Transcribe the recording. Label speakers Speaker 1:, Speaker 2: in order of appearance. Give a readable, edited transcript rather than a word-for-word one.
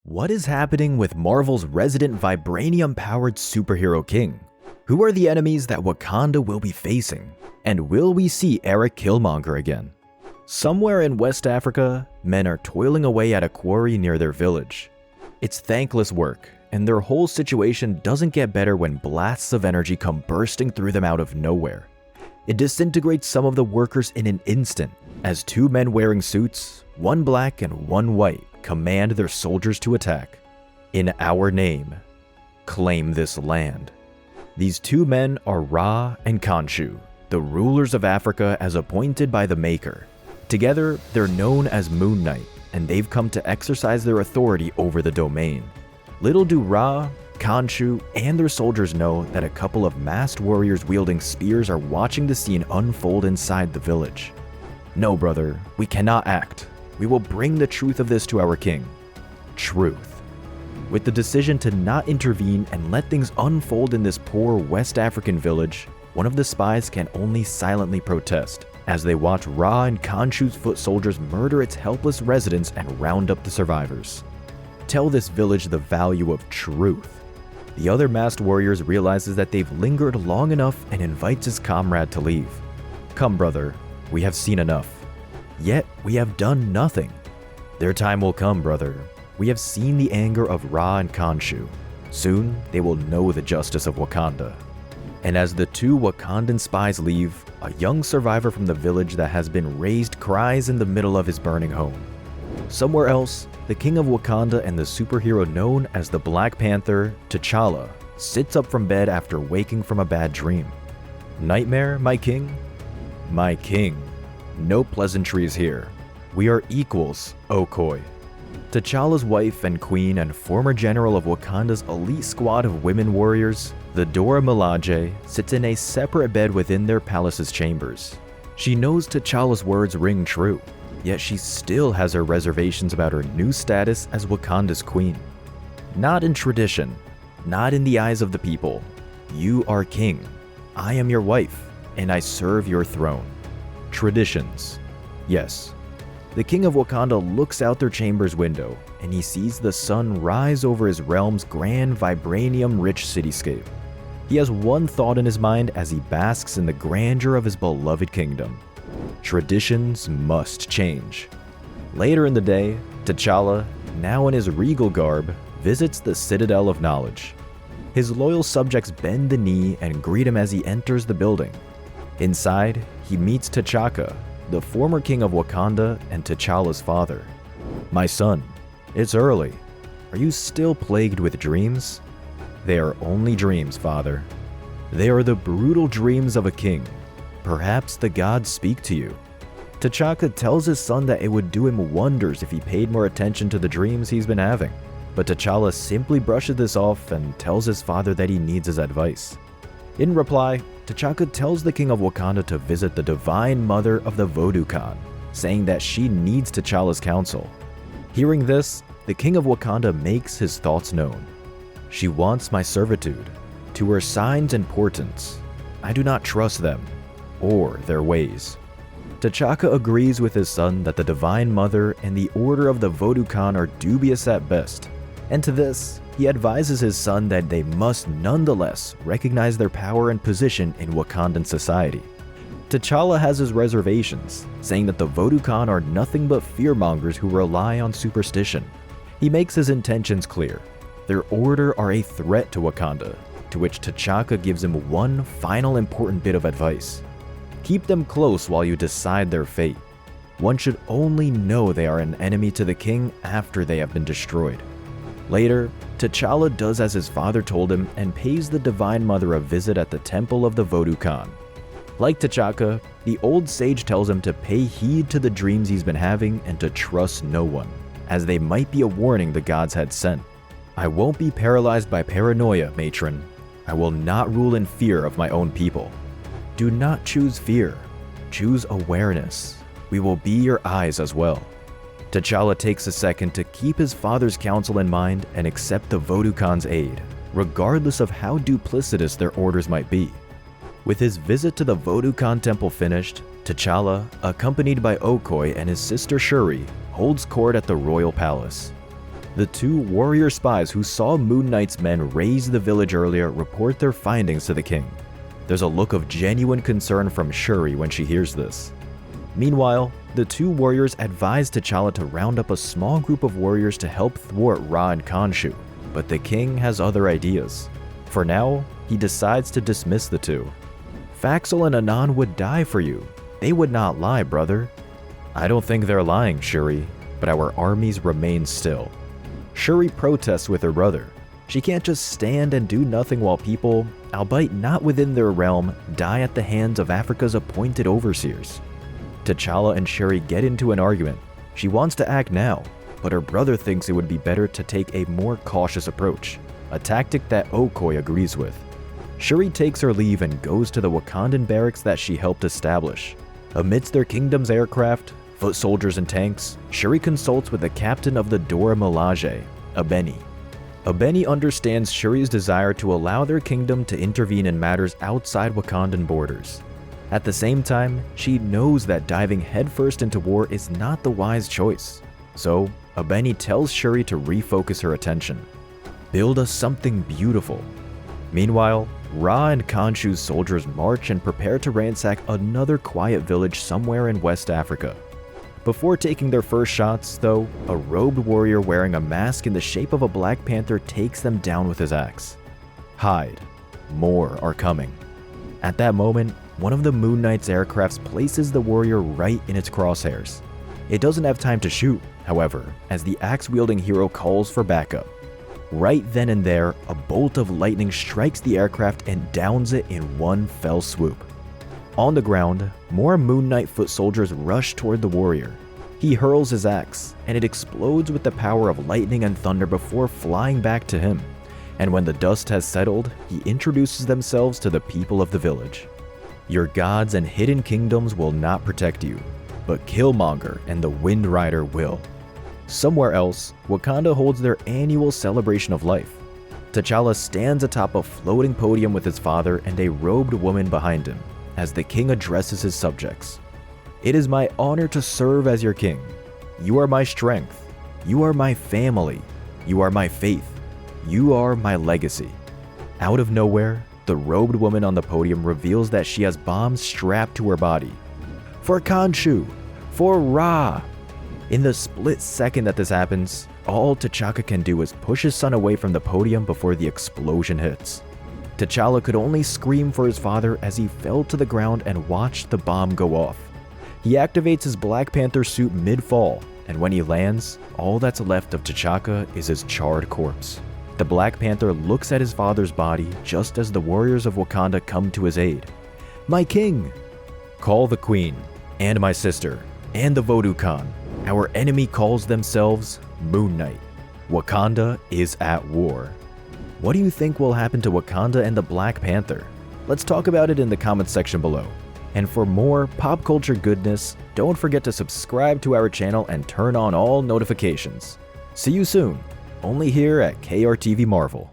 Speaker 1: What is happening with Marvel's resident vibranium-powered superhero king? Who are the enemies that Wakanda will be facing? And will we see Eric Killmonger again? Somewhere in West Africa, men are toiling away at a quarry near their village. It's thankless work, and their whole situation doesn't get better when blasts of energy come bursting through them out of nowhere. It disintegrates some of the workers in an instant, as two men wearing suits, one black and one white, command their soldiers to attack. In our name, claim this land. These two men are Ra and Khonshu, the rulers of Africa as appointed by the Maker. Together, they're known as Moon Knight, and they've come to exercise their authority over the domain. Little do Ra, Khonshu, and their soldiers know that a couple of masked warriors wielding spears are watching the scene unfold inside the village. No, brother, we cannot act. We will bring the truth of this to our king. Truth. With the decision to not intervene and let things unfold in this poor West African village, one of the spies can only silently protest as they watch Ra and Khonshu's foot soldiers murder its helpless residents and round up the survivors. Tell this village the value of truth. The other masked warriors realizes that they've lingered long enough and invites his comrade to leave. Come, brother, we have seen enough. Yet we have done nothing. Their time will come, brother. We have seen the anger of Ra and Khonshu. Soon they will know the justice of Wakanda. And as the two Wakandan spies leave, a young survivor from the village that has been raised cries in the middle of his burning home. Somewhere else, the king of Wakanda and the superhero known as the Black Panther, T'Challa, sits up from bed after waking from a bad dream. Nightmare, my king? My king. No pleasantries here. We are equals, Okoye. T'Challa's wife and queen and former general of Wakanda's elite squad of women warriors, the Dora Milaje, sits in a separate bed within their palace's chambers. She knows T'Challa's words ring true, yet she still has her reservations about her new status as Wakanda's queen. Not in tradition, not in the eyes of the people. You are king. I am your wife, and I serve your throne. Traditions. Yes. The king of Wakanda looks out their chamber's window, and he sees the sun rise over his realm's grand vibranium-rich cityscape. He has one thought in his mind as he basks in the grandeur of his beloved kingdom. Traditions must change. Later in the day, T'Challa, now in his regal garb, visits the Citadel of Knowledge. His loyal subjects bend the knee and greet him as he enters the building. Inside, he meets T'Chaka, the former king of Wakanda and T'Challa's father. My son, it's early. Are you still plagued with dreams? They are only dreams, father. They are the brutal dreams of a king. Perhaps the gods speak to you. T'Chaka tells his son that it would do him wonders if he paid more attention to the dreams he's been having. But T'Challa simply brushes this off and tells his father that he needs his advice. In reply, T'Chaka tells the king of Wakanda to visit the divine mother of the Voodoo Khan, saying that she needs T'Challa's counsel. Hearing this, the king of Wakanda makes his thoughts known. She wants my servitude. To her signs and portents, I do not trust them or their ways. T'Chaka agrees with his son that the divine mother and the order of the Voodoo Khan are dubious at best, and to this, he advises his son that they must nonetheless recognize their power and position in Wakandan society. T'Challa has his reservations, saying that the Voodoo Khan are nothing but fearmongers who rely on superstition. He makes his intentions clear. Their order are a threat to Wakanda, to which T'Chaka gives him one final important bit of advice. Keep them close while you decide their fate. One should only know they are an enemy to the king after they have been destroyed. Later, T'Challa does as his father told him and pays the Divine Mother a visit at the temple of the Voodoo Khan. Like T'Chaka, the old sage tells him to pay heed to the dreams he's been having and to trust no one, as they might be a warning the gods had sent. I won't be paralyzed by paranoia, matron. I will not rule in fear of my own people. Do not choose fear. Choose awareness. We will be your eyes as well. T'Challa takes a second to keep his father's counsel in mind and accept the Voodoo Khan's aid, regardless of how duplicitous their orders might be. With his visit to the Voodoo Khan temple finished, T'Challa, accompanied by Okoye and his sister Shuri, holds court at the royal palace. The 2 warrior spies who saw Moon Knight's men raze the village earlier report their findings to the king. There's a look of genuine concern from Shuri when she hears this. Meanwhile, the 2 warriors advise T'Challa to round up a small group of warriors to help thwart Ra and Khonshu, but the king has other ideas. For now, he decides to dismiss the 2. Faxel and Anan would die for you. They would not lie, brother. I don't think they're lying, Shuri, but our armies remain still. Shuri protests with her brother. She can't just stand and do nothing while people, albeit not within their realm, die at the hands of Africa's appointed overseers. T'Challa and Shuri get into an argument. She wants to act now, but her brother thinks it would be better to take a more cautious approach, a tactic that Okoye agrees with. Shuri takes her leave and goes to the Wakandan barracks that she helped establish. Amidst their kingdom's aircraft, foot soldiers and tanks, Shuri consults with the captain of the Dora Milaje, Abeni. Abeni understands Shuri's desire to allow their kingdom to intervene in matters outside Wakandan borders. At the same time, she knows that diving headfirst into war is not the wise choice. So, Abeni tells Shuri to refocus her attention. Build us something beautiful. Meanwhile, Ra and Khonshu's soldiers march and prepare to ransack another quiet village somewhere in West Africa. Before taking their first shots, though, a robed warrior wearing a mask in the shape of a Black Panther takes them down with his axe. Hide. More are coming. At that moment, one of the Moon Knight's aircrafts places the warrior right in its crosshairs. It doesn't have time to shoot, however, as the axe-wielding hero calls for backup. Right then and there, a bolt of lightning strikes the aircraft and downs it in one fell swoop. On the ground, more Moon Knight foot soldiers rush toward the warrior. He hurls his axe, and it explodes with the power of lightning and thunder before flying back to him. And when the dust has settled, he introduces themselves to the people of the village. Your gods and hidden kingdoms will not protect you, but Killmonger and the Wind Rider will. Somewhere else, Wakanda holds their annual celebration of life. T'Challa stands atop a floating podium with his father and a robed woman behind him, as the king addresses his subjects. It is my honor to serve as your king. You are my strength. You are my family. You are my faith. You are my legacy. Out of nowhere, the robed woman on the podium reveals that she has bombs strapped to her body. For Khonshu! For Ra! In the split second that this happens, all T'Chaka can do is push his son away from the podium before the explosion hits. T'Challa could only scream for his father as he fell to the ground and watched the bomb go off. He activates his Black Panther suit mid-fall, and when he lands, all that's left of T'Chaka is his charred corpse. The Black Panther looks at his father's body just as the warriors of Wakanda come to his aid. My king! Call the queen, and my sister, and the Voodoo Khan. Our enemy calls themselves Moon Knight. Wakanda is at war. What do you think will happen to Wakanda and the Black Panther? Let's talk about it in the comments section below. And for more pop culture goodness, don't forget to subscribe to our channel and turn on all notifications. See you soon, only here at KRTV Marvel.